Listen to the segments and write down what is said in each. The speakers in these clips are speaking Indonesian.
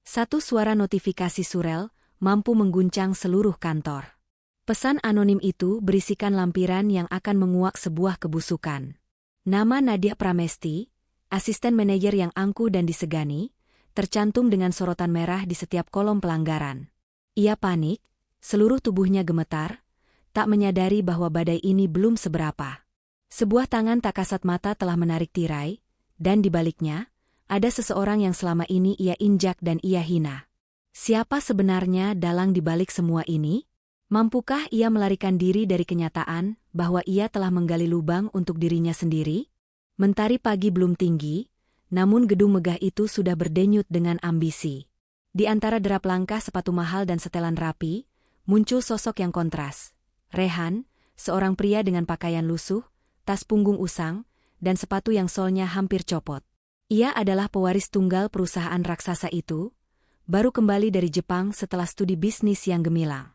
Satu suara notifikasi surel mampu mengguncang seluruh kantor. Pesan anonim itu berisikan lampiran yang akan menguak sebuah kebusukan. Nama Nadia Pramesti, asisten manajer yang angkuh dan disegani, tercantum dengan sorotan merah di setiap kolom pelanggaran. Ia panik, seluruh tubuhnya gemetar, tak menyadari bahwa badai ini belum seberapa. Sebuah tangan tak kasat mata telah menarik tirai, dan di baliknya, ada seseorang yang selama ini ia injak dan ia hina. Siapa sebenarnya dalang di balik semua ini? Mampukah ia melarikan diri dari kenyataan bahwa ia telah menggali lubang untuk dirinya sendiri? Mentari pagi belum tinggi, namun gedung megah itu sudah berdenyut dengan ambisi. Di antara derap langkah sepatu mahal dan setelan rapi, muncul sosok yang kontras. Rehan, seorang pria dengan pakaian lusuh, tas punggung usang, dan sepatu yang solnya hampir copot. Ia adalah pewaris tunggal perusahaan raksasa itu, baru kembali dari Jepang setelah studi bisnis yang gemilang.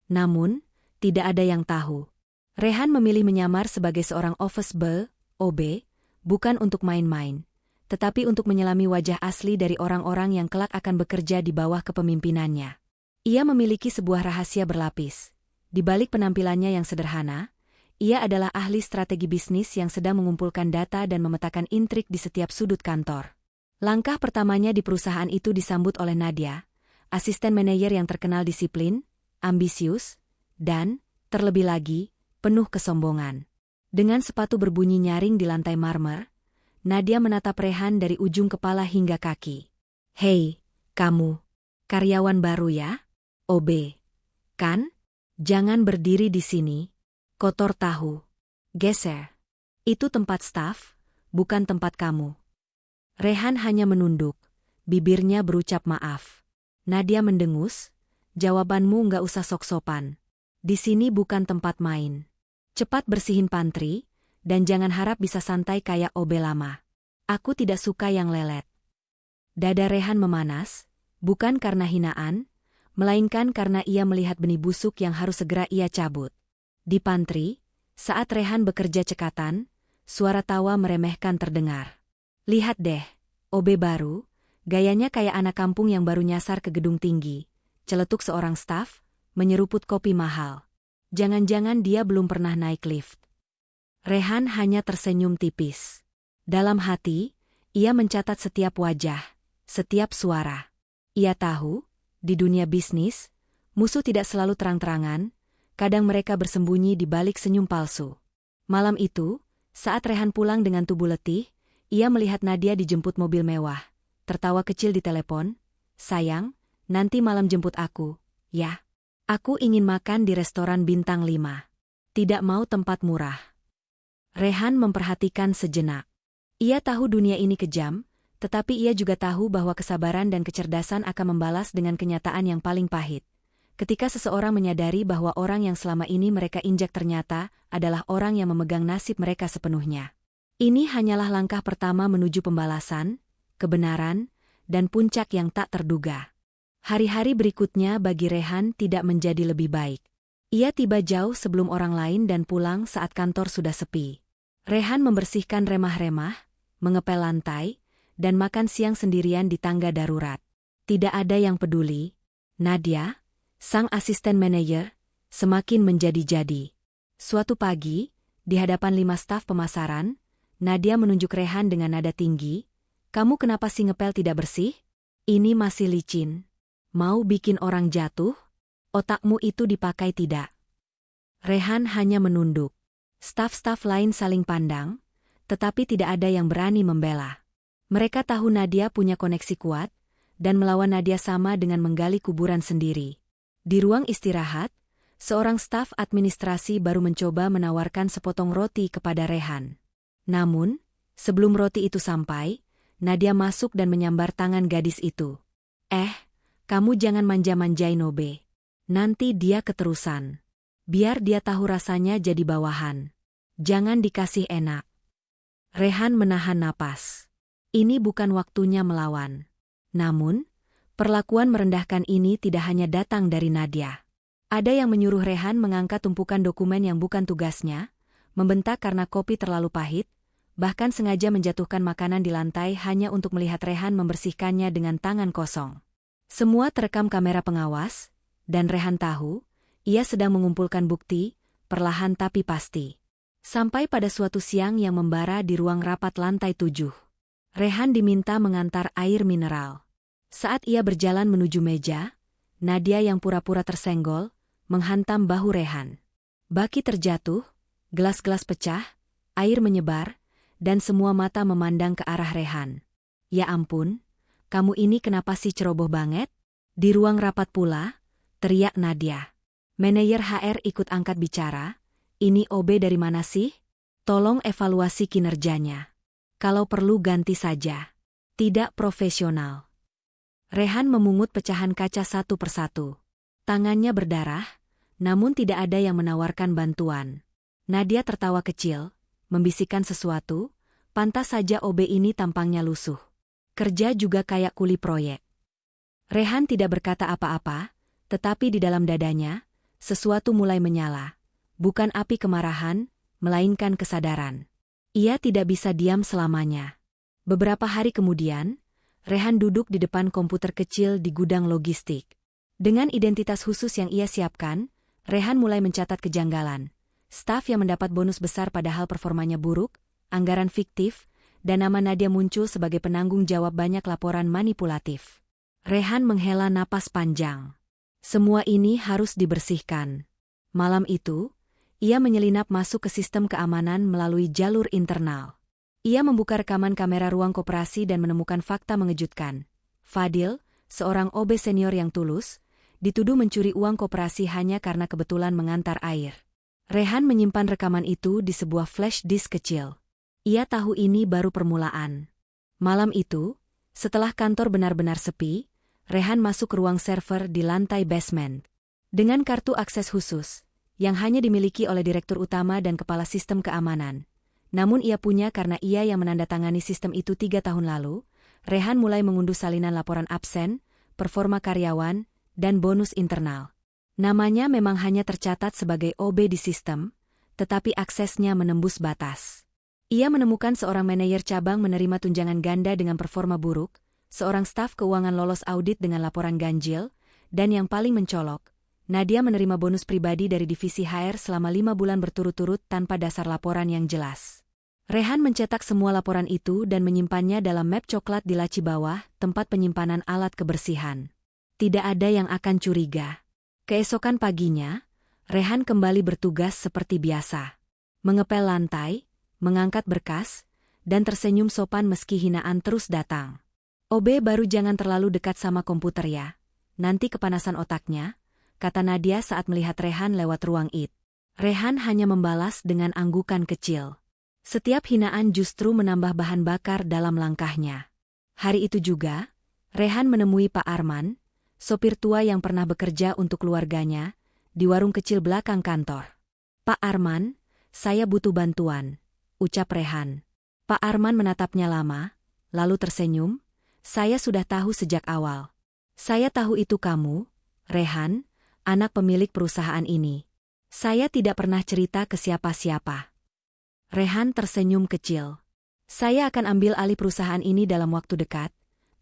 Namun, tidak ada yang tahu. Rehan memilih menyamar sebagai seorang office boy, OB, bukan untuk main-main, tetapi untuk menyelami wajah asli dari orang-orang yang kelak akan bekerja di bawah kepemimpinannya. Ia memiliki sebuah rahasia berlapis. Di balik penampilannya yang sederhana, ia adalah ahli strategi bisnis yang sedang mengumpulkan data dan memetakan intrik di setiap sudut kantor. Langkah pertamanya di perusahaan itu disambut oleh Nadia, asisten manajer yang terkenal disiplin, ambisius, dan, terlebih lagi, penuh kesombongan. Dengan sepatu berbunyi nyaring di lantai marmer, Nadia menatap Rehan dari ujung kepala hingga kaki. "Hei, kamu. Karyawan baru ya? OB. Kan? Jangan berdiri di sini. Kotor tahu. Geser. Itu tempat staf, bukan tempat kamu." Rehan hanya menunduk, bibirnya berucap maaf. Nadia mendengus, "Jawabanmu nggak usah sok-sopan. Di sini bukan tempat main. Cepat bersihin pantry, dan jangan harap bisa santai kayak OB lama. Aku tidak suka yang lelet." Dada Rehan memanas, bukan karena hinaan, melainkan karena ia melihat benih busuk yang harus segera ia cabut. Di pantry, saat Rehan bekerja cekatan, suara tawa meremehkan terdengar. "Lihat deh, OB baru, gayanya kayak anak kampung yang baru nyasar ke gedung tinggi," celetuk seorang staf, menyeruput kopi mahal. Jangan-jangan dia belum pernah naik lift. Rehan hanya tersenyum tipis. Dalam hati, ia mencatat setiap wajah, setiap suara. Ia tahu, di dunia bisnis, musuh tidak selalu terang-terangan, kadang mereka bersembunyi di balik senyum palsu. Malam itu, saat Rehan pulang dengan tubuh letih, ia melihat Nadia dijemput mobil mewah, tertawa kecil di telepon. "Sayang, nanti malam jemput aku, ya. Aku ingin makan di restoran bintang 5. Tidak mau tempat murah." Rehan memperhatikan sejenak. Ia tahu dunia ini kejam, tetapi ia juga tahu bahwa kesabaran dan kecerdasan akan membalas dengan kenyataan yang paling pahit. Ketika seseorang menyadari bahwa orang yang selama ini mereka injak ternyata adalah orang yang memegang nasib mereka sepenuhnya. Ini hanyalah langkah pertama menuju pembalasan, kebenaran, dan puncak yang tak terduga. Hari-hari berikutnya bagi Rehan tidak menjadi lebih baik. Ia tiba jauh sebelum orang lain dan pulang saat kantor sudah sepi. Rehan membersihkan remah-remah, mengepel lantai, dan makan siang sendirian di tangga darurat. Tidak ada yang peduli. Nadia, sang asisten manajer, semakin menjadi-jadi. Suatu pagi, di hadapan 5 staf pemasaran, Nadia menunjuk Rehan dengan nada tinggi, "Kamu kenapa sih ngepel tidak bersih? Ini masih licin. Mau bikin orang jatuh? Otakmu itu dipakai tidak?" Rehan hanya menunduk. Staf-staf lain saling pandang, tetapi tidak ada yang berani membela. Mereka tahu Nadia punya koneksi kuat, dan melawan Nadia sama dengan menggali kuburan sendiri. Di ruang istirahat, seorang staf administrasi baru mencoba menawarkan sepotong roti kepada Rehan. Namun, sebelum roti itu sampai, Nadia masuk dan menyambar tangan gadis itu. Kamu jangan manja-manjain OB. Nanti dia keterusan. Biar dia tahu rasanya jadi bawahan. Jangan dikasih enak." Rehan menahan napas. Ini bukan waktunya melawan. Namun, perlakuan merendahkan ini tidak hanya datang dari Nadia. Ada yang menyuruh Rehan mengangkat tumpukan dokumen yang bukan tugasnya, membentak karena kopi terlalu pahit, bahkan sengaja menjatuhkan makanan di lantai hanya untuk melihat Rehan membersihkannya dengan tangan kosong. Semua terekam kamera pengawas, dan Rehan tahu, ia sedang mengumpulkan bukti, perlahan tapi pasti. Sampai pada suatu siang yang membara di ruang rapat lantai 7. Rehan diminta mengantar air mineral. Saat ia berjalan menuju meja, Nadia yang pura-pura tersenggol, menghantam bahu Rehan. Baki terjatuh, gelas-gelas pecah, air menyebar, dan semua mata memandang ke arah Rehan. Ya ampun, kamu ini kenapa sih ceroboh banget? Di ruang rapat pula, teriak Nadia. Manajer HR ikut angkat bicara, ini OB dari mana sih? Tolong evaluasi kinerjanya. Kalau perlu ganti saja. Tidak profesional. Rehan memungut pecahan kaca satu persatu. Tangannya berdarah, namun tidak ada yang menawarkan bantuan. Nadia tertawa kecil, membisikkan sesuatu, pantas saja OB ini tampangnya lusuh. Kerja juga kayak kuli proyek. Rehan tidak berkata apa-apa, tetapi di dalam dadanya, sesuatu mulai menyala. Bukan api kemarahan, melainkan kesadaran. Ia tidak bisa diam selamanya. Beberapa hari kemudian, Rehan duduk di depan komputer kecil di gudang logistik. Dengan identitas khusus yang ia siapkan, Rehan mulai mencatat kejanggalan. Staf yang mendapat bonus besar padahal performanya buruk, anggaran fiktif, dan nama Nadia muncul sebagai penanggung jawab banyak laporan manipulatif. Rehan menghela napas panjang. Semua ini harus dibersihkan. Malam itu, ia menyelinap masuk ke sistem keamanan melalui jalur internal. Ia membuka rekaman kamera ruang koperasi dan menemukan fakta mengejutkan. Fadil, seorang OB senior yang tulus, dituduh mencuri uang koperasi hanya karena kebetulan mengantar air. Rehan menyimpan rekaman itu di sebuah flash disk kecil. Ia tahu ini baru permulaan. Malam itu, setelah kantor benar-benar sepi, Rehan masuk ke ruang server di lantai basement. Dengan kartu akses khusus, yang hanya dimiliki oleh direktur utama dan kepala sistem keamanan. Namun ia punya karena ia yang menandatangani sistem itu 3 tahun lalu, Rehan mulai mengunduh salinan laporan absen, performa karyawan, dan bonus internal. Namanya memang hanya tercatat sebagai OB di sistem, tetapi aksesnya menembus batas. Ia menemukan seorang manajer cabang menerima tunjangan ganda dengan performa buruk, seorang staf keuangan lolos audit dengan laporan ganjil, dan yang paling mencolok, Nadia menerima bonus pribadi dari divisi HR selama 5 bulan berturut-turut tanpa dasar laporan yang jelas. Rehan mencetak semua laporan itu dan menyimpannya dalam map coklat di laci bawah, tempat penyimpanan alat kebersihan. Tidak ada yang akan curiga. Keesokan paginya, Rehan kembali bertugas seperti biasa. Mengepel lantai, mengangkat berkas, dan tersenyum sopan meski hinaan terus datang. OB baru jangan terlalu dekat sama komputer ya, nanti kepanasan otaknya, kata Nadia saat melihat Rehan lewat ruang IT. Rehan hanya membalas dengan anggukan kecil. Setiap hinaan justru menambah bahan bakar dalam langkahnya. Hari itu juga, Rehan menemui Pak Arman, sopir tua yang pernah bekerja untuk keluarganya, di warung kecil belakang kantor. Pak Arman, saya butuh bantuan, ucap Rehan. Pak Arman menatapnya lama, lalu tersenyum, saya sudah tahu sejak awal. Saya tahu itu kamu, Rehan, anak pemilik perusahaan ini. Saya tidak pernah cerita ke siapa-siapa. Rehan tersenyum kecil. Saya akan ambil alih perusahaan ini dalam waktu dekat,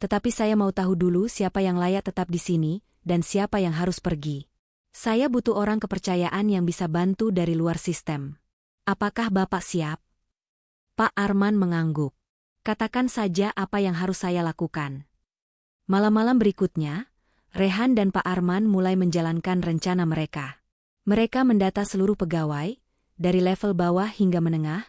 tetapi saya mau tahu dulu siapa yang layak tetap di sini, dan siapa yang harus pergi. Saya butuh orang kepercayaan yang bisa bantu dari luar sistem. Apakah Bapak siap? Pak Arman mengangguk. Katakan saja apa yang harus saya lakukan. Malam-malam berikutnya, Rehan dan Pak Arman mulai menjalankan rencana mereka. Mereka mendata seluruh pegawai, dari level bawah hingga menengah,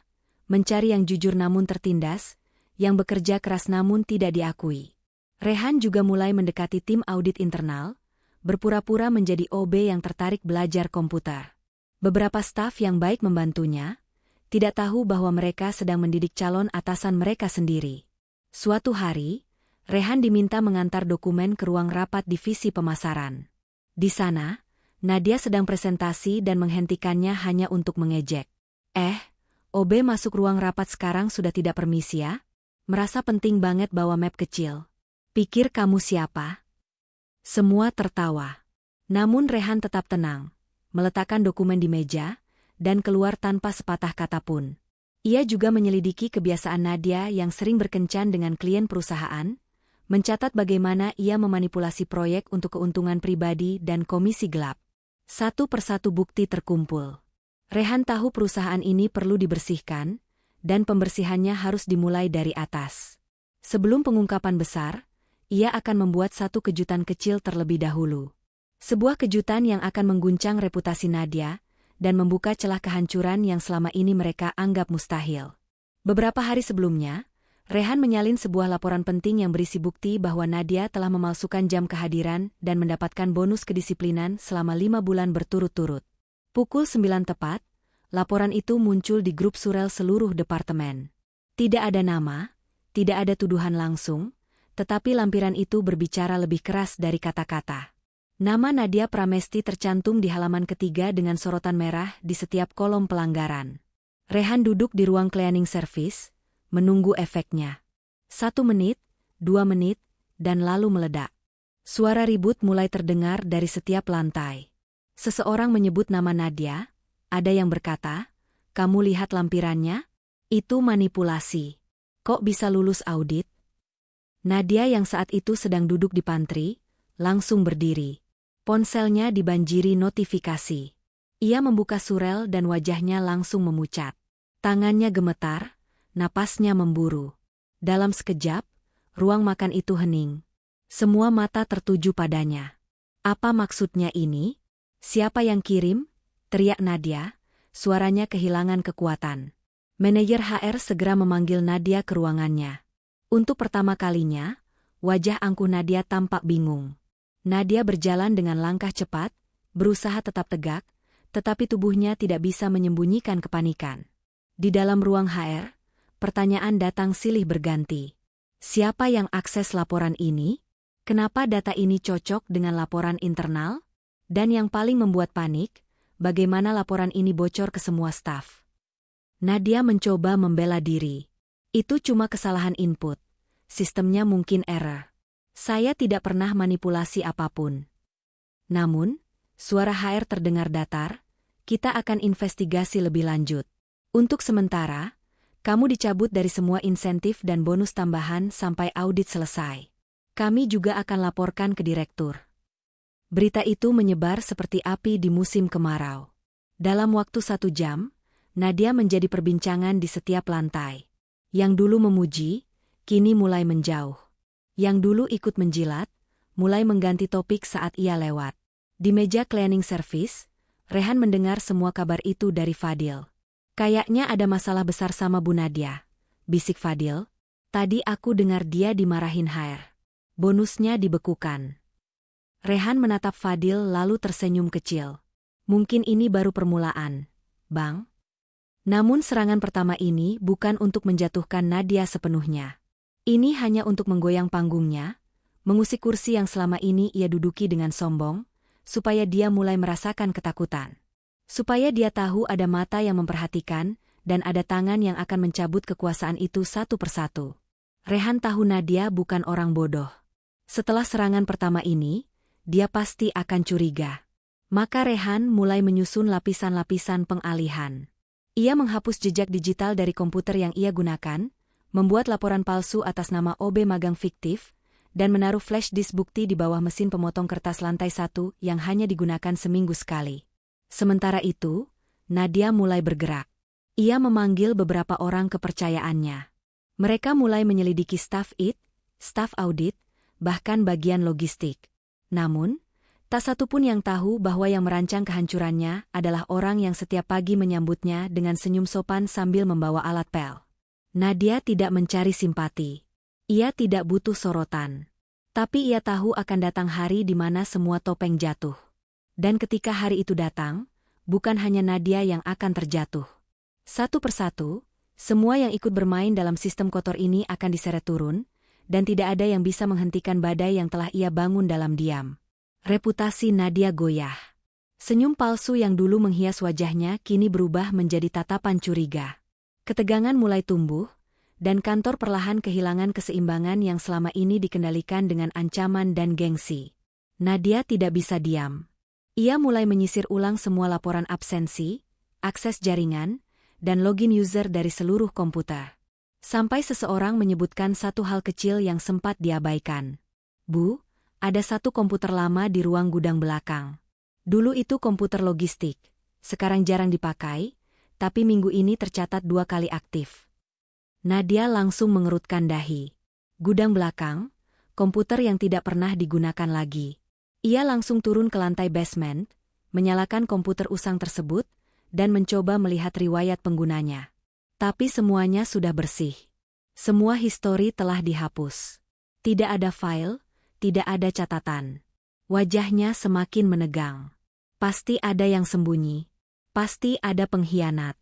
mencari yang jujur namun tertindas, yang bekerja keras namun tidak diakui. Rehan juga mulai mendekati tim audit internal, berpura-pura menjadi OB yang tertarik belajar komputer. Beberapa staf yang baik membantunya, tidak tahu bahwa mereka sedang mendidik calon atasan mereka sendiri. Suatu hari, Rehan diminta mengantar dokumen ke ruang rapat divisi pemasaran. Di sana, Nadia sedang presentasi dan menghentikannya hanya untuk mengejek. OB masuk ruang rapat sekarang sudah tidak permisi ya? Merasa penting banget bawa map kecil. Pikir kamu siapa? Semua tertawa. Namun Rehan tetap tenang, meletakkan dokumen di meja, dan keluar tanpa sepatah kata pun. Ia juga menyelidiki kebiasaan Nadia yang sering berkencan dengan klien perusahaan, mencatat bagaimana ia memanipulasi proyek untuk keuntungan pribadi dan komisi gelap. Satu persatu bukti terkumpul. Rehan tahu perusahaan ini perlu dibersihkan, dan pembersihannya harus dimulai dari atas. Sebelum pengungkapan besar, ia akan membuat satu kejutan kecil terlebih dahulu. Sebuah kejutan yang akan mengguncang reputasi Nadia, dan membuka celah kehancuran yang selama ini mereka anggap mustahil. Beberapa hari sebelumnya, Rehan menyalin sebuah laporan penting yang berisi bukti bahwa Nadia telah memalsukan jam kehadiran dan mendapatkan bonus kedisiplinan selama 5 bulan berturut-turut. Pukul 9 tepat, laporan itu muncul di grup surel seluruh departemen. Tidak ada nama, tidak ada tuduhan langsung, tetapi lampiran itu berbicara lebih keras dari kata-kata. Nama Nadia Pramesti tercantum di halaman ketiga dengan sorotan merah di setiap kolom pelanggaran. Rehan duduk di ruang cleaning service, menunggu efeknya. 1 menit, 2 menit, dan lalu meledak. Suara ribut mulai terdengar dari setiap lantai. Seseorang menyebut nama Nadia, ada yang berkata, "Kamu lihat lampirannya? Itu manipulasi. Kok bisa lulus audit?" Nadia yang saat itu sedang duduk di pantry, langsung berdiri. Ponselnya dibanjiri notifikasi. Ia membuka surel dan wajahnya langsung memucat. Tangannya gemetar, napasnya memburu. Dalam sekejap, ruang makan itu hening. Semua mata tertuju padanya. Apa maksudnya ini? Siapa yang kirim? Teriak Nadia, suaranya kehilangan kekuatan. Manajer HR segera memanggil Nadia ke ruangannya. Untuk pertama kalinya, wajah angkuh Nadia tampak bingung. Nadia berjalan dengan langkah cepat, berusaha tetap tegak, tetapi tubuhnya tidak bisa menyembunyikan kepanikan. Di dalam ruang HR, pertanyaan datang silih berganti. Siapa yang akses laporan ini? Kenapa data ini cocok dengan laporan internal? Dan yang paling membuat panik, bagaimana laporan ini bocor ke semua staf? Nadia mencoba membela diri. Itu cuma kesalahan input. Sistemnya mungkin error. Saya tidak pernah manipulasi apapun. Namun, suara HR terdengar datar, kita akan investigasi lebih lanjut. Untuk sementara, kamu dicabut dari semua insentif dan bonus tambahan sampai audit selesai. Kami juga akan laporkan ke direktur. Berita itu menyebar seperti api di musim kemarau. Dalam waktu 1 jam, Nadia menjadi perbincangan di setiap lantai. Yang dulu memuji, kini mulai menjauh. Yang dulu ikut menjilat, mulai mengganti topik saat ia lewat. Di meja cleaning service, Rehan mendengar semua kabar itu dari Fadil. "Kayaknya ada masalah besar sama Bu Nadia," bisik Fadil. "Tadi aku dengar dia dimarahin HR. Bonusnya dibekukan." Rehan menatap Fadil lalu tersenyum kecil. "Mungkin ini baru permulaan, Bang. Namun serangan pertama ini bukan untuk menjatuhkan Nadia sepenuhnya. Ini hanya untuk menggoyang panggungnya, mengusik kursi yang selama ini ia duduki dengan sombong, supaya dia mulai merasakan ketakutan. Supaya dia tahu ada mata yang memperhatikan, dan ada tangan yang akan mencabut kekuasaan itu satu persatu." Rehan tahu Nadia bukan orang bodoh. Setelah serangan pertama ini, dia pasti akan curiga. Maka Rehan mulai menyusun lapisan-lapisan pengalihan. Ia menghapus jejak digital dari komputer yang ia gunakan, membuat laporan palsu atas nama OB magang fiktif, dan menaruh flash disk bukti di bawah mesin pemotong kertas lantai 1 yang hanya digunakan seminggu sekali. Sementara itu, Nadia mulai bergerak. Ia memanggil beberapa orang kepercayaannya. Mereka mulai menyelidiki staf IT, staf audit, bahkan bagian logistik. Namun, tak satu pun yang tahu bahwa yang merancang kehancurannya adalah orang yang setiap pagi menyambutnya dengan senyum sopan sambil membawa alat pel. Nadia tidak mencari simpati. Ia tidak butuh sorotan. Tapi ia tahu akan datang hari di mana semua topeng jatuh. Dan ketika hari itu datang, bukan hanya Nadia yang akan terjatuh. Satu persatu, semua yang ikut bermain dalam sistem kotor ini akan diseret turun, dan tidak ada yang bisa menghentikan badai yang telah ia bangun dalam diam. Reputasi Nadia goyah. Senyum palsu yang dulu menghias wajahnya kini berubah menjadi tatapan curiga. Ketegangan mulai tumbuh, dan kantor perlahan kehilangan keseimbangan yang selama ini dikendalikan dengan ancaman dan gengsi. Nadia tidak bisa diam. Ia mulai menyisir ulang semua laporan absensi, akses jaringan, dan login user dari seluruh komputer. Sampai seseorang menyebutkan satu hal kecil yang sempat diabaikan. Bu, ada satu komputer lama di ruang gudang belakang. Dulu itu komputer logistik, sekarang jarang dipakai, tapi minggu ini tercatat 2 kali aktif. Nadia langsung mengerutkan dahi. Gudang belakang, komputer yang tidak pernah digunakan lagi. Ia langsung turun ke lantai basement, menyalakan komputer usang tersebut, dan mencoba melihat riwayat penggunanya. Tapi semuanya sudah bersih. Semua histori telah dihapus. Tidak ada file, tidak ada catatan. Wajahnya semakin menegang. Pasti ada yang sembunyi. Pasti ada pengkhianat.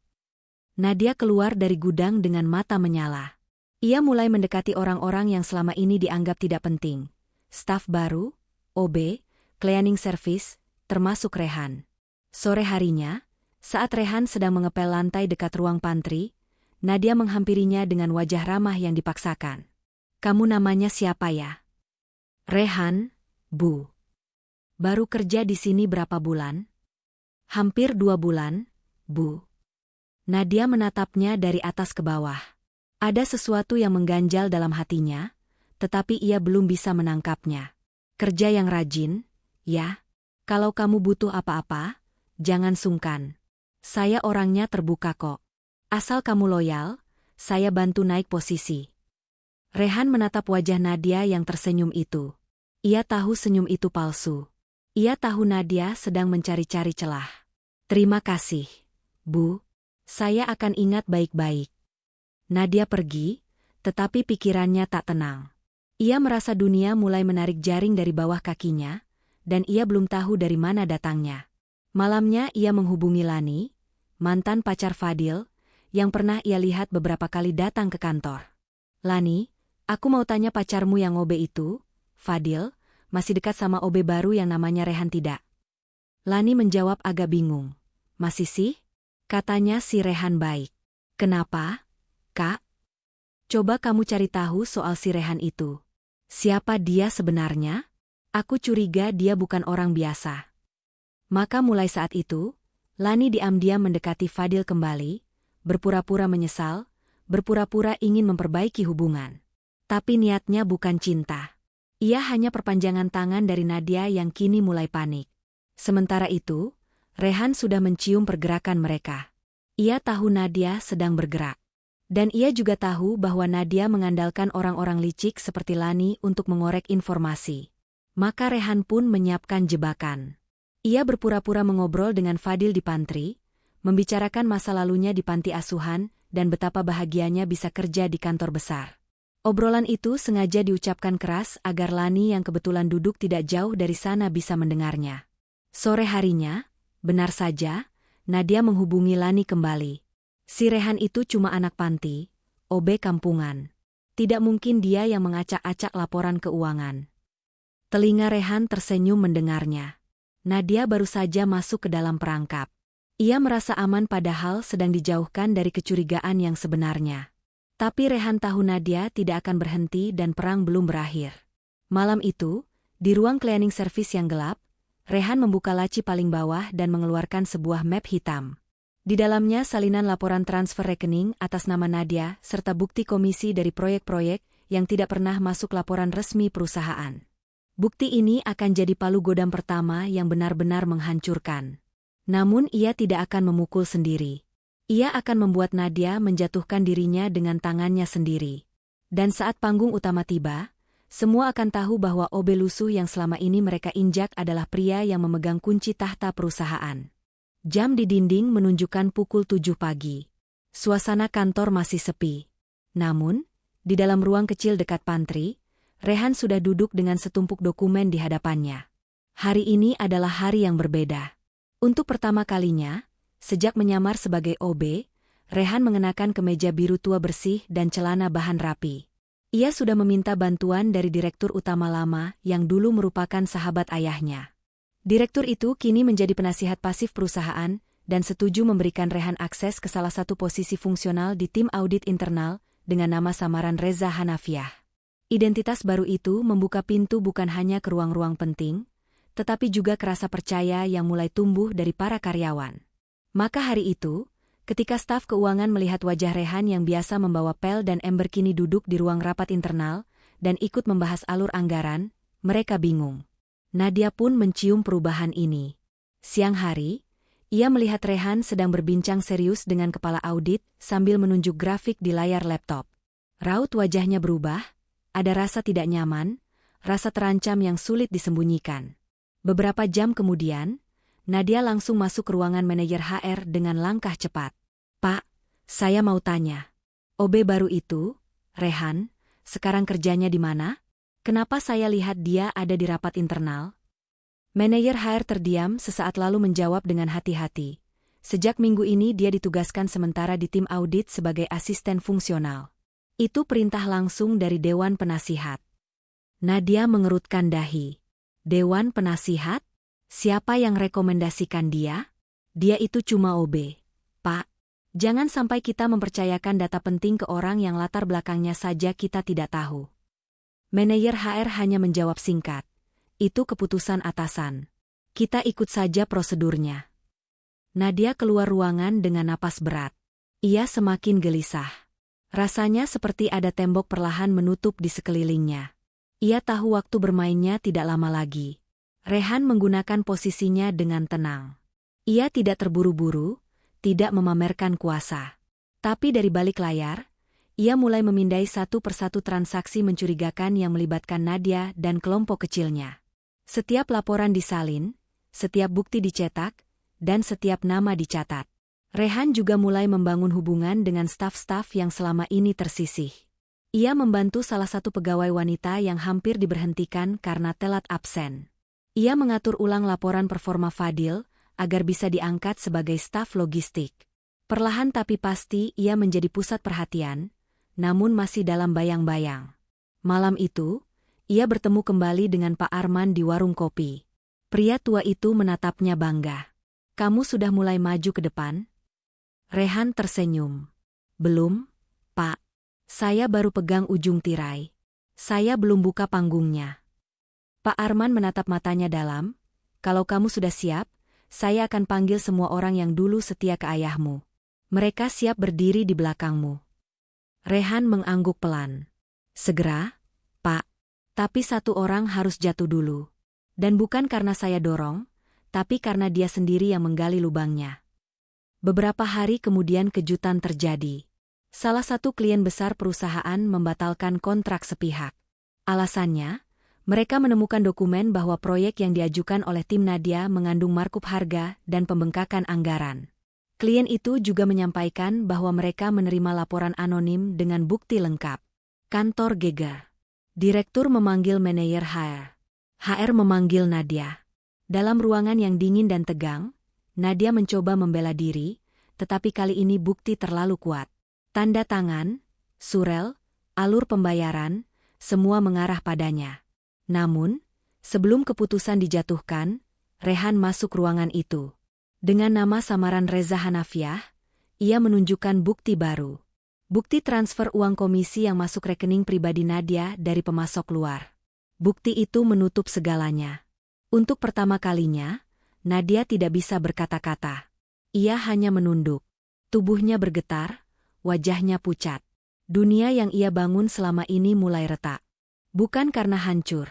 Nadia keluar dari gudang dengan mata menyala. Ia mulai mendekati orang-orang yang selama ini dianggap tidak penting. Staf baru, OB, cleaning service, termasuk Rehan. Sore harinya, saat Rehan sedang mengepel lantai dekat ruang pantry, Nadia menghampirinya dengan wajah ramah yang dipaksakan. Kamu namanya siapa ya? Rehan, Bu. Baru kerja di sini berapa bulan? Hampir 2 bulan, Bu. Nadia menatapnya dari atas ke bawah. Ada sesuatu yang mengganjal dalam hatinya, tetapi ia belum bisa menangkapnya. Kerja yang rajin, ya. Kalau kamu butuh apa-apa, jangan sungkan. Saya orangnya terbuka kok. Asal kamu loyal, saya bantu naik posisi. Rehan menatap wajah Nadia yang tersenyum itu. Ia tahu senyum itu palsu. Ia tahu Nadia sedang mencari-cari celah. Terima kasih, Bu. Saya akan ingat baik-baik. Nadia pergi, tetapi pikirannya tak tenang. Ia merasa dunia mulai menarik jaring dari bawah kakinya, dan ia belum tahu dari mana datangnya. Malamnya ia menghubungi Lani, mantan pacar Fadil, yang pernah ia lihat beberapa kali datang ke kantor. Lani, aku mau tanya pacarmu yang OB itu, Fadil, masih dekat sama OB baru yang namanya Rehan tidak? Lani menjawab agak bingung. Masih sih? Katanya si Rehan baik. Kenapa, Kak? Coba kamu cari tahu soal si Rehan itu. Siapa dia sebenarnya? Aku curiga dia bukan orang biasa. Maka mulai saat itu, Lani diam-diam mendekati Fadil kembali, berpura-pura menyesal, berpura-pura ingin memperbaiki hubungan. Tapi niatnya bukan cinta. Ia hanya perpanjangan tangan dari Nadia yang kini mulai panik. Sementara itu, Rehan sudah mencium pergerakan mereka. Ia tahu Nadia sedang bergerak. Dan ia juga tahu bahwa Nadia mengandalkan orang-orang licik seperti Lani untuk mengorek informasi. Maka Rehan pun menyiapkan jebakan. Ia berpura-pura mengobrol dengan Fadil di pantry, membicarakan masa lalunya di panti asuhan, dan betapa bahagianya bisa kerja di kantor besar. Obrolan itu sengaja diucapkan keras agar Lani yang kebetulan duduk tidak jauh dari sana bisa mendengarnya. Sore harinya, benar saja, Nadia menghubungi Lani kembali. Si Rehan itu cuma anak panti, OB kampungan. Tidak mungkin dia yang mengacak-acak laporan keuangan. Telinga Rehan tersenyum mendengarnya. Nadia baru saja masuk ke dalam perangkap. Ia merasa aman padahal sedang dijauhkan dari kecurigaan yang sebenarnya. Tapi Rehan tahu Nadia tidak akan berhenti dan perang belum berakhir. Malam itu, di ruang cleaning service yang gelap, Rehan membuka laci paling bawah dan mengeluarkan sebuah map hitam. Di dalamnya salinan laporan transfer rekening atas nama Nadia serta bukti komisi dari proyek-proyek yang tidak pernah masuk laporan resmi perusahaan. Bukti ini akan jadi palu godam pertama yang benar-benar menghancurkan. Namun ia tidak akan memukul sendiri. Ia akan membuat Nadia menjatuhkan dirinya dengan tangannya sendiri. Dan saat panggung utama tiba, semua akan tahu bahwa OB lusuh yang selama ini mereka injak adalah pria yang memegang kunci tahta perusahaan. Jam di dinding menunjukkan pukul 7 pagi. Suasana kantor masih sepi. Namun, di dalam ruang kecil dekat pantry, Rehan sudah duduk dengan setumpuk dokumen di hadapannya. Hari ini adalah hari yang berbeda. Untuk pertama kalinya, sejak menyamar sebagai OB, Rehan mengenakan kemeja biru tua bersih dan celana bahan rapi. Ia sudah meminta bantuan dari direktur utama lama yang dulu merupakan sahabat ayahnya. Direktur itu kini menjadi penasihat pasif perusahaan dan setuju memberikan Rehan akses ke salah satu posisi fungsional di tim audit internal dengan nama samaran Reza Hanafiah. Identitas baru itu membuka pintu bukan hanya ke ruang-ruang penting, tetapi juga ke rasa percaya yang mulai tumbuh dari para karyawan. Maka hari itu, Ketika staf keuangan melihat wajah Rehan yang biasa membawa pel dan ember kini duduk di ruang rapat internal dan ikut membahas alur anggaran, mereka bingung. Nadia pun mencium perubahan ini. Siang hari, ia melihat Rehan sedang berbincang serius dengan kepala audit sambil menunjuk grafik di layar laptop. Raut wajahnya berubah, ada rasa tidak nyaman, rasa terancam yang sulit disembunyikan. Beberapa jam kemudian, Nadia langsung masuk ke ruangan manajer HR dengan langkah cepat. "Pak, saya mau tanya. OB baru itu, Rehan, sekarang kerjanya di mana? Kenapa saya lihat dia ada di rapat internal?" Manajer HR terdiam sesaat lalu menjawab dengan hati-hati. Sejak minggu ini dia ditugaskan sementara di tim audit sebagai asisten fungsional. Itu perintah langsung dari Dewan Penasihat. Nadia mengerutkan dahi. Dewan Penasihat? Siapa yang rekomendasikan dia? Dia itu cuma OB. Pak, jangan sampai kita mempercayakan data penting ke orang yang latar belakangnya saja kita tidak tahu. Manajer HR hanya menjawab singkat. Itu keputusan atasan. Kita ikut saja prosedurnya. Nadia keluar ruangan dengan napas berat. Ia semakin gelisah. Rasanya seperti ada tembok perlahan menutup di sekelilingnya. Ia tahu waktu bermainnya tidak lama lagi. Rehan menggunakan posisinya dengan tenang. Ia tidak terburu-buru, tidak memamerkan kuasa. Tapi dari balik layar, ia mulai memindai satu persatu transaksi mencurigakan yang melibatkan Nadia dan kelompok kecilnya. Setiap laporan disalin, setiap bukti dicetak, dan setiap nama dicatat. Rehan juga mulai membangun hubungan dengan staf-staf yang selama ini tersisih. Ia membantu salah satu pegawai wanita yang hampir diberhentikan karena telat absen. Ia mengatur ulang laporan performa Fadil agar bisa diangkat sebagai staf logistik. Perlahan tapi pasti ia menjadi pusat perhatian, namun masih dalam bayang-bayang. Malam itu, ia bertemu kembali dengan Pak Arman di warung kopi. Pria tua itu menatapnya bangga. "Kamu sudah mulai maju ke depan?" Rehan tersenyum. "Belum, Pak. Saya baru pegang ujung tirai. Saya belum buka panggungnya." Pak Arman menatap matanya dalam. "Kalau kamu sudah siap, saya akan panggil semua orang yang dulu setia ke ayahmu. Mereka siap berdiri di belakangmu." Rehan mengangguk pelan. "Segera, Pak. Tapi satu orang harus jatuh dulu. Dan bukan karena saya dorong, tapi karena dia sendiri yang menggali lubangnya." Beberapa hari kemudian kejutan terjadi. Salah satu klien besar perusahaan membatalkan kontrak sepihak. Alasannya, mereka menemukan dokumen bahwa proyek yang diajukan oleh tim Nadia mengandung markup harga dan pembengkakan anggaran. Klien itu juga menyampaikan bahwa mereka menerima laporan anonim dengan bukti lengkap. Kantor geger. Direktur memanggil manajer HR. HR memanggil Nadia. Dalam ruangan yang dingin dan tegang, Nadia mencoba membela diri, tetapi kali ini bukti terlalu kuat. Tanda tangan, surel, alur pembayaran, semua mengarah padanya. Namun, sebelum keputusan dijatuhkan, Rehan masuk ruangan itu. Dengan nama samaran Reza Hanafiah, ia menunjukkan bukti baru. Bukti transfer uang komisi yang masuk rekening pribadi Nadia dari pemasok luar. Bukti itu menutup segalanya. Untuk pertama kalinya, Nadia tidak bisa berkata-kata. Ia hanya menunduk. Tubuhnya bergetar, wajahnya pucat. Dunia yang ia bangun selama ini mulai retak. Bukan karena hancur,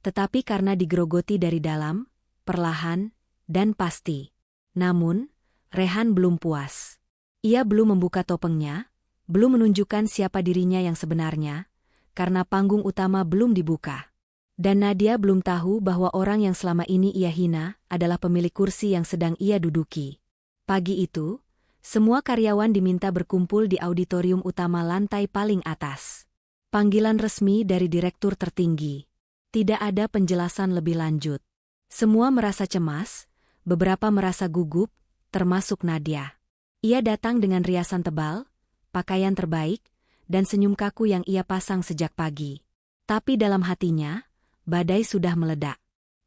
tetapi karena digerogoti dari dalam, perlahan, dan pasti. Namun, Rehan belum puas. Ia belum membuka topengnya, belum menunjukkan siapa dirinya yang sebenarnya, karena panggung utama belum dibuka. Dan Nadia belum tahu bahwa orang yang selama ini ia hina adalah pemilik kursi yang sedang ia duduki. Pagi itu, semua karyawan diminta berkumpul di auditorium utama lantai paling atas. Panggilan resmi dari direktur tertinggi. Tidak ada penjelasan lebih lanjut. Semua merasa cemas, beberapa merasa gugup, termasuk Nadia. Ia datang dengan riasan tebal, pakaian terbaik, dan senyum kaku yang ia pasang sejak pagi. Tapi dalam hatinya, badai sudah meledak.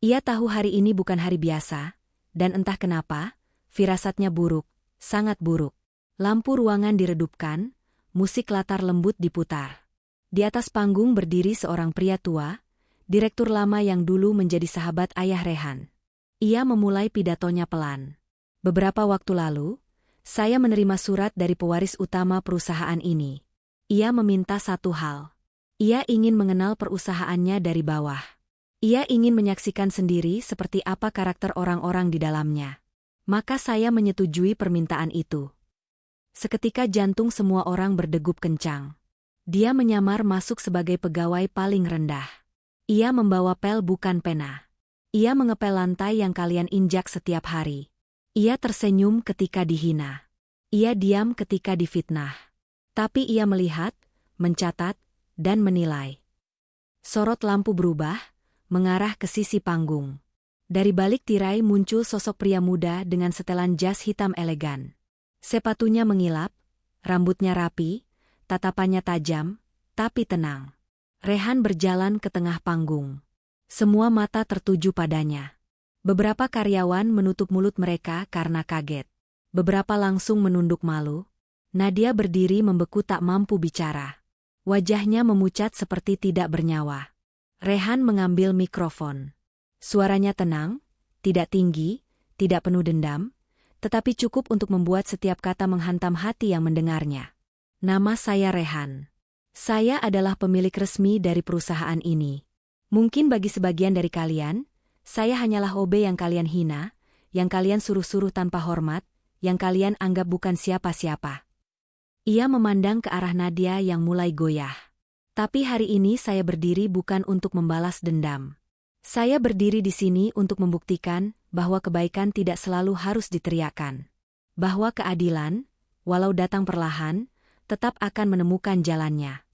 Ia tahu hari ini bukan hari biasa, dan entah kenapa, firasatnya buruk, sangat buruk. Lampu ruangan diredupkan, musik latar lembut diputar. Di atas panggung berdiri seorang pria tua, direktur lama yang dulu menjadi sahabat ayah Rehan. Ia memulai pidatonya pelan. Beberapa waktu lalu, Saya menerima surat dari pewaris utama perusahaan ini. Ia meminta satu hal. Ia ingin mengenal perusahaannya dari bawah. Ia ingin menyaksikan sendiri seperti apa karakter orang-orang di dalamnya. Maka saya menyetujui permintaan itu. Seketika jantung semua orang berdegup kencang. Dia menyamar masuk sebagai pegawai paling rendah. Ia membawa pel bukan pena. Ia mengepel lantai yang kalian injak setiap hari. Ia tersenyum ketika dihina. Ia diam ketika difitnah. Tapi ia melihat, mencatat, dan menilai. Sorot lampu berubah, mengarah ke sisi panggung. Dari balik tirai muncul sosok pria muda dengan setelan jas hitam elegan. Sepatunya mengilap, rambutnya rapi, tatapannya tajam, tapi tenang. Rehan berjalan ke tengah panggung. Semua mata tertuju padanya. Beberapa karyawan menutup mulut mereka karena kaget. Beberapa langsung menunduk malu. Nadia berdiri membeku tak mampu bicara. Wajahnya memucat seperti tidak bernyawa. Rehan mengambil mikrofon. Suaranya tenang, tidak tinggi, tidak penuh dendam, tetapi cukup untuk membuat setiap kata menghantam hati yang mendengarnya. Nama saya Rehan. Saya adalah pemilik resmi dari perusahaan ini. Mungkin bagi sebagian dari kalian, saya hanyalah OB yang kalian hina, yang kalian suruh-suruh tanpa hormat, yang kalian anggap bukan siapa-siapa. Ia memandang ke arah Nadia yang mulai goyah. Tapi hari ini saya berdiri bukan untuk membalas dendam. Saya berdiri di sini untuk membuktikan bahwa kebaikan tidak selalu harus diteriakkan. Bahwa keadilan, walau datang perlahan, tetap akan menemukan jalannya.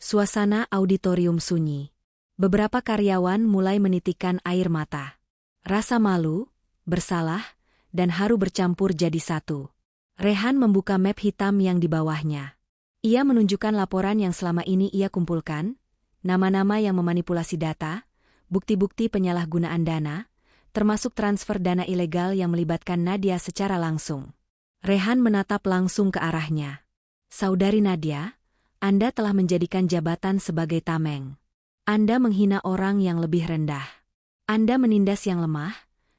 Suasana auditorium sunyi. Beberapa karyawan mulai menitikkan air mata. Rasa malu, bersalah, dan haru bercampur jadi satu. Rehan membuka map hitam yang di bawahnya. Ia menunjukkan laporan yang selama ini ia kumpulkan, nama-nama yang memanipulasi data, bukti-bukti penyalahgunaan dana, termasuk transfer dana ilegal yang melibatkan Nadia secara langsung. Rehan menatap langsung ke arahnya. Saudari Nadia, Anda telah menjadikan jabatan sebagai tameng. Anda menghina orang yang lebih rendah. Anda menindas yang lemah,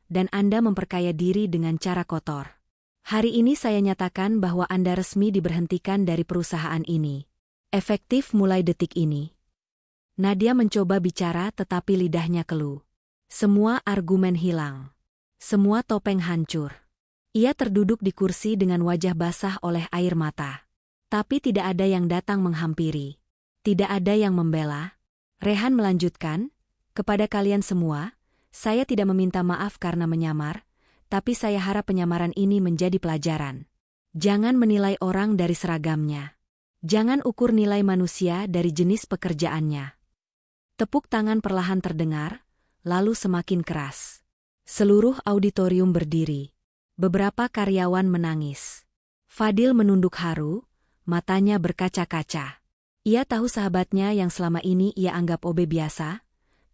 dan Anda memperkaya diri dengan cara kotor. Hari ini saya nyatakan bahwa Anda resmi diberhentikan dari perusahaan ini. Efektif mulai detik ini. Nadia mencoba bicara tetapi lidahnya keluh. Semua argumen hilang. Semua topeng hancur. Ia terduduk di kursi dengan wajah basah oleh air mata. Tapi tidak ada yang datang menghampiri. Tidak ada yang membela. Rehan melanjutkan, kepada kalian semua, saya tidak meminta maaf karena menyamar, tapi saya harap penyamaran ini menjadi pelajaran. Jangan menilai orang dari seragamnya. Jangan ukur nilai manusia dari jenis pekerjaannya. Tepuk tangan perlahan terdengar, lalu semakin keras. Seluruh auditorium berdiri. Beberapa karyawan menangis. Fadil menunduk haru, matanya berkaca-kaca. Ia tahu sahabatnya yang selama ini ia anggap OB biasa,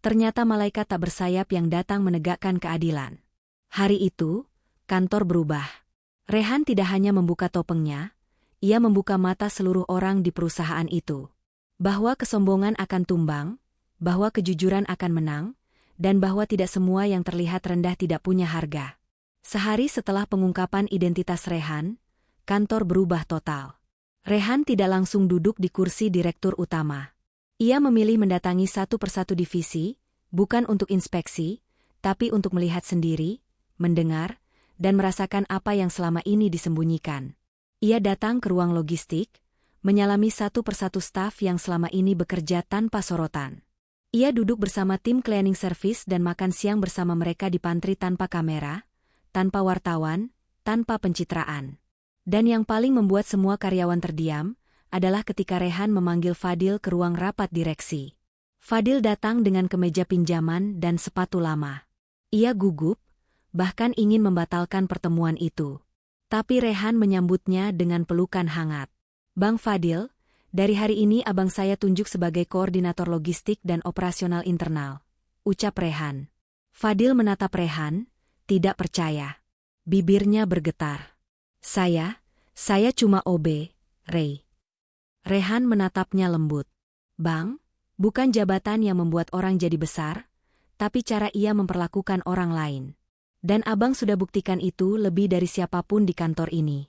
ternyata malaikat tak bersayap yang datang menegakkan keadilan. Hari itu, kantor berubah. Rehan tidak hanya membuka topengnya, ia membuka mata seluruh orang di perusahaan itu. Bahwa kesombongan akan tumbang, bahwa kejujuran akan menang, dan bahwa tidak semua yang terlihat rendah tidak punya harga. Sehari setelah pengungkapan identitas Rehan, kantor berubah total. Rehan tidak langsung duduk di kursi direktur utama. Ia memilih mendatangi satu persatu divisi, bukan untuk inspeksi, tapi untuk melihat sendiri, mendengar, dan merasakan apa yang selama ini disembunyikan. Ia datang ke ruang logistik, menyalami satu persatu staf yang selama ini bekerja tanpa sorotan. Ia duduk bersama tim cleaning service dan makan siang bersama mereka di pantry tanpa kamera, tanpa wartawan, tanpa pencitraan. Dan yang paling membuat semua karyawan terdiam, adalah ketika Rehan memanggil Fadil ke ruang rapat direksi. Fadil datang dengan kemeja pinjaman dan sepatu lama. Ia gugup, bahkan ingin membatalkan pertemuan itu. Tapi Rehan menyambutnya dengan pelukan hangat. Bang Fadil, dari hari ini abang saya tunjuk sebagai koordinator logistik dan operasional internal, ucap Rehan. Fadil menatap Rehan, tidak percaya. Bibirnya bergetar. Saya cuma OB, Rey. Rehan menatapnya lembut. Bang, bukan jabatan yang membuat orang jadi besar, tapi cara ia memperlakukan orang lain. Dan abang sudah buktikan itu lebih dari siapapun di kantor ini.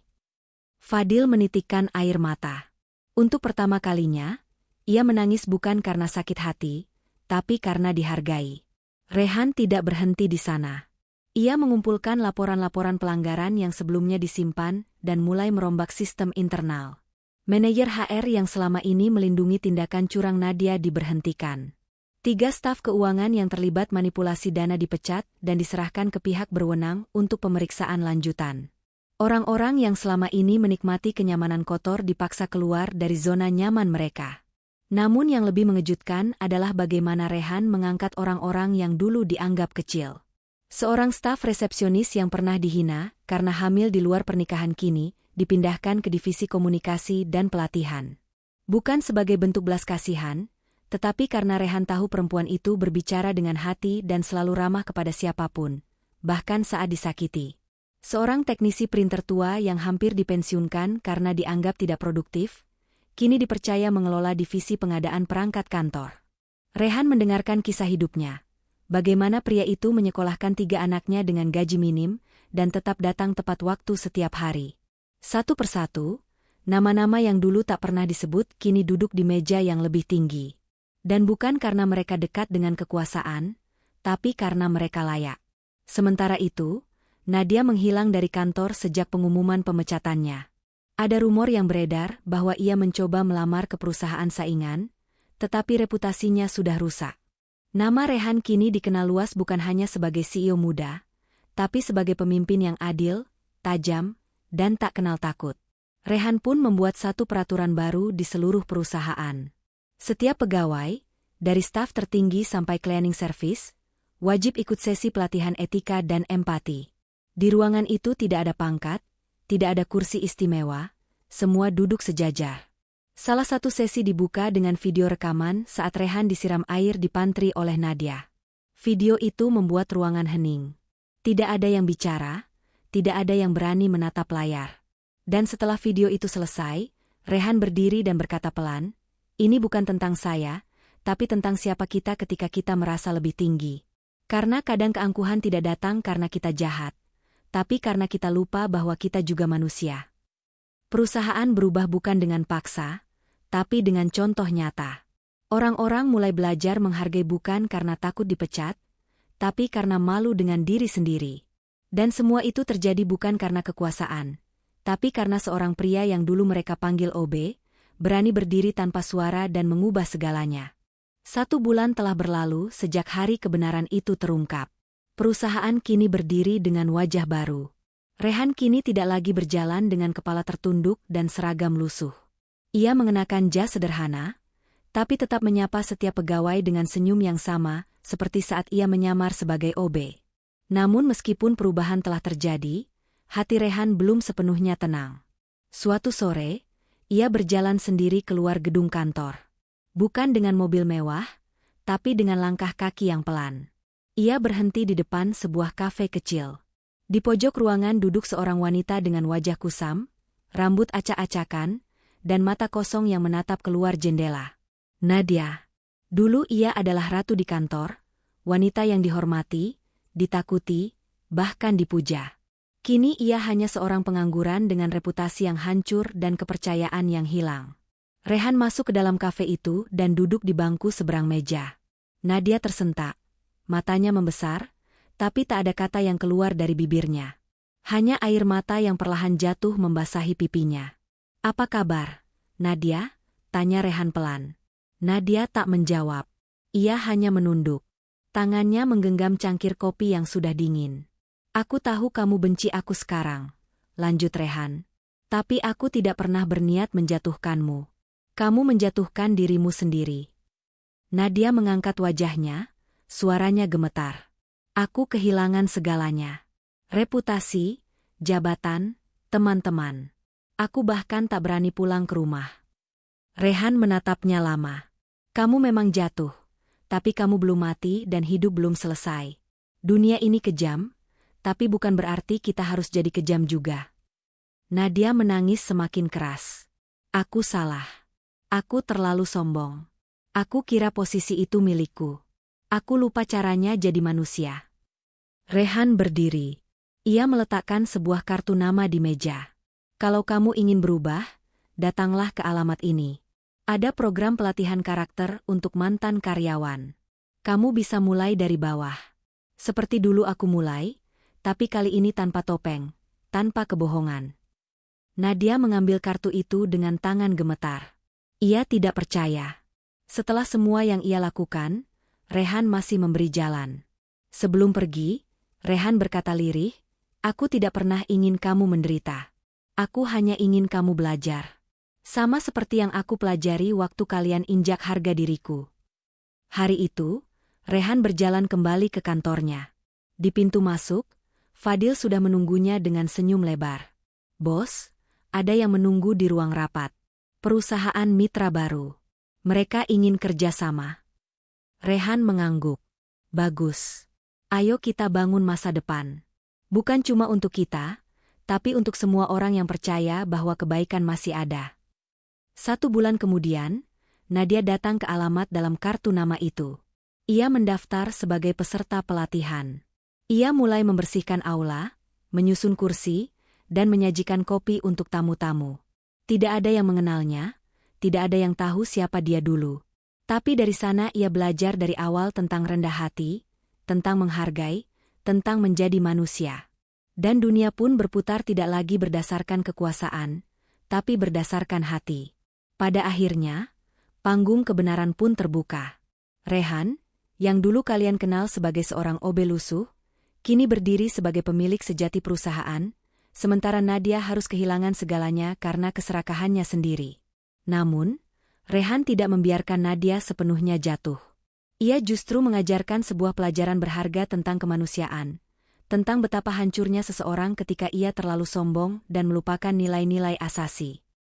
Fadil menitikkan air mata. Untuk pertama kalinya, ia menangis bukan karena sakit hati, tapi karena dihargai. Rehan tidak berhenti di sana. Ia mengumpulkan laporan-laporan pelanggaran yang sebelumnya disimpan dan mulai merombak sistem internal. Manajer HR yang selama ini melindungi tindakan curang Nadia diberhentikan. 3 staf keuangan yang terlibat manipulasi dana dipecat dan diserahkan ke pihak berwenang untuk pemeriksaan lanjutan. Orang-orang yang selama ini menikmati kenyamanan kotor dipaksa keluar dari zona nyaman mereka. Namun yang lebih mengejutkan adalah bagaimana Rehan mengangkat orang-orang yang dulu dianggap kecil. Seorang staf resepsionis yang pernah dihina karena hamil di luar pernikahan kini dipindahkan ke divisi komunikasi dan pelatihan. Bukan sebagai bentuk belas kasihan, tetapi karena Rehan tahu perempuan itu berbicara dengan hati dan selalu ramah kepada siapapun, bahkan saat disakiti. Seorang teknisi printer tua yang hampir dipensiunkan karena dianggap tidak produktif, kini dipercaya mengelola divisi pengadaan perangkat kantor. Rehan mendengarkan kisah hidupnya. Bagaimana pria itu menyekolahkan 3 anaknya dengan gaji minim dan tetap datang tepat waktu setiap hari. Satu persatu, nama-nama yang dulu tak pernah disebut kini duduk di meja yang lebih tinggi. Dan bukan karena mereka dekat dengan kekuasaan, tapi karena mereka layak. Sementara itu, Nadia menghilang dari kantor sejak pengumuman pemecatannya. Ada rumor yang beredar bahwa ia mencoba melamar ke perusahaan saingan, tetapi reputasinya sudah rusak. Nama Rehan kini dikenal luas bukan hanya sebagai CEO muda, tapi sebagai pemimpin yang adil, tajam, dan tak kenal takut. Rehan pun membuat satu peraturan baru di seluruh perusahaan. Setiap pegawai, dari staf tertinggi sampai cleaning service, wajib ikut sesi pelatihan etika dan empati. Di ruangan itu tidak ada pangkat, tidak ada kursi istimewa, semua duduk sejajar. Salah satu sesi dibuka dengan video rekaman saat Rehan disiram air di pantry oleh Nadia. Video itu membuat ruangan hening. Tidak ada yang bicara, tidak ada yang berani menatap layar. Dan setelah video itu selesai, Rehan berdiri dan berkata pelan, "Ini bukan tentang saya, tapi tentang siapa kita ketika kita merasa lebih tinggi. Karena kadang keangkuhan tidak datang karena kita jahat, tapi karena kita lupa bahwa kita juga manusia." Perusahaan berubah bukan dengan paksa, tapi dengan contoh nyata. Orang-orang mulai belajar menghargai bukan karena takut dipecat, tapi karena malu dengan diri sendiri. Dan semua itu terjadi bukan karena kekuasaan, tapi karena seorang pria yang dulu mereka panggil OB, berani berdiri tanpa suara dan mengubah segalanya. 1 bulan telah berlalu sejak hari kebenaran itu terungkap. Perusahaan kini berdiri dengan wajah baru. Rehan kini tidak lagi berjalan dengan kepala tertunduk dan seragam lusuh. Ia mengenakan jas sederhana, tapi tetap menyapa setiap pegawai dengan senyum yang sama, seperti saat ia menyamar sebagai OB. Namun meskipun perubahan telah terjadi, hati Rehan belum sepenuhnya tenang. Suatu sore, ia berjalan sendiri keluar gedung kantor. Bukan dengan mobil mewah, tapi dengan langkah kaki yang pelan. Ia berhenti di depan sebuah kafe kecil. Di pojok ruangan duduk seorang wanita dengan wajah kusam, rambut acak-acakan, dan mata kosong yang menatap keluar jendela. Nadia. Dulu ia adalah ratu di kantor, wanita yang dihormati, ditakuti, bahkan dipuja. Kini ia hanya seorang pengangguran dengan reputasi yang hancur dan kepercayaan yang hilang. Rehan masuk ke dalam kafe itu dan duduk di bangku seberang meja. Nadia tersentak. Matanya membesar, tapi tak ada kata yang keluar dari bibirnya. Hanya air mata yang perlahan jatuh membasahi pipinya. "Apa kabar, Nadia?" tanya Rehan pelan. Nadia tak menjawab. Ia hanya menunduk. Tangannya menggenggam cangkir kopi yang sudah dingin. "Aku tahu kamu benci aku sekarang," lanjut Rehan. "Tapi aku tidak pernah berniat menjatuhkanmu. Kamu menjatuhkan dirimu sendiri." Nadia mengangkat wajahnya, suaranya gemetar. "Aku kehilangan segalanya. Reputasi, jabatan, teman-teman. Aku bahkan tak berani pulang ke rumah." Rehan menatapnya lama. "Kamu memang jatuh, tapi kamu belum mati dan hidup belum selesai. Dunia ini kejam, tapi bukan berarti kita harus jadi kejam juga." Nadia menangis semakin keras. "Aku salah. Aku terlalu sombong. Aku kira posisi itu milikku. Aku lupa caranya jadi manusia." Rehan berdiri. Ia meletakkan sebuah kartu nama di meja. Kalau kamu ingin berubah, datanglah ke alamat ini. Ada program pelatihan karakter untuk mantan karyawan. Kamu bisa mulai dari bawah. Seperti dulu aku mulai, tapi kali ini tanpa topeng, tanpa kebohongan. Nadia mengambil kartu itu dengan tangan gemetar. Ia tidak percaya. Setelah semua yang ia lakukan, Rehan masih memberi jalan. Sebelum pergi, Rehan berkata lirih, "Aku tidak pernah ingin kamu menderita. Aku hanya ingin kamu belajar. Sama seperti yang aku pelajari waktu kalian injak harga diriku." Hari itu, Rehan berjalan kembali ke kantornya. Di pintu masuk, Fadil sudah menunggunya dengan senyum lebar. "Bos, ada yang menunggu di ruang rapat. Perusahaan mitra baru. Mereka ingin kerja sama." Rehan mengangguk. "Bagus. Ayo kita bangun masa depan. Bukan cuma untuk kita, tapi untuk semua orang yang percaya bahwa kebaikan masih ada." 1 bulan kemudian, Nadia datang ke alamat dalam kartu nama itu. Ia mendaftar sebagai peserta pelatihan. Ia mulai membersihkan aula, menyusun kursi, dan menyajikan kopi untuk tamu-tamu. Tidak ada yang mengenalnya, tidak ada yang tahu siapa dia dulu. Tapi dari sana ia belajar dari awal tentang rendah hati, tentang menghargai, tentang menjadi manusia. Dan dunia pun berputar tidak lagi berdasarkan kekuasaan, tapi berdasarkan hati. Pada akhirnya, panggung kebenaran pun terbuka. Rehan, yang dulu kalian kenal sebagai seorang OB lusuh, kini berdiri sebagai pemilik sejati perusahaan, sementara Nadia harus kehilangan segalanya karena keserakahannya sendiri. Namun, Rehan tidak membiarkan Nadia sepenuhnya jatuh. Ia justru mengajarkan sebuah pelajaran berharga tentang kemanusiaan, tentang betapa hancurnya seseorang ketika ia terlalu sombong dan melupakan nilai-nilai asasi.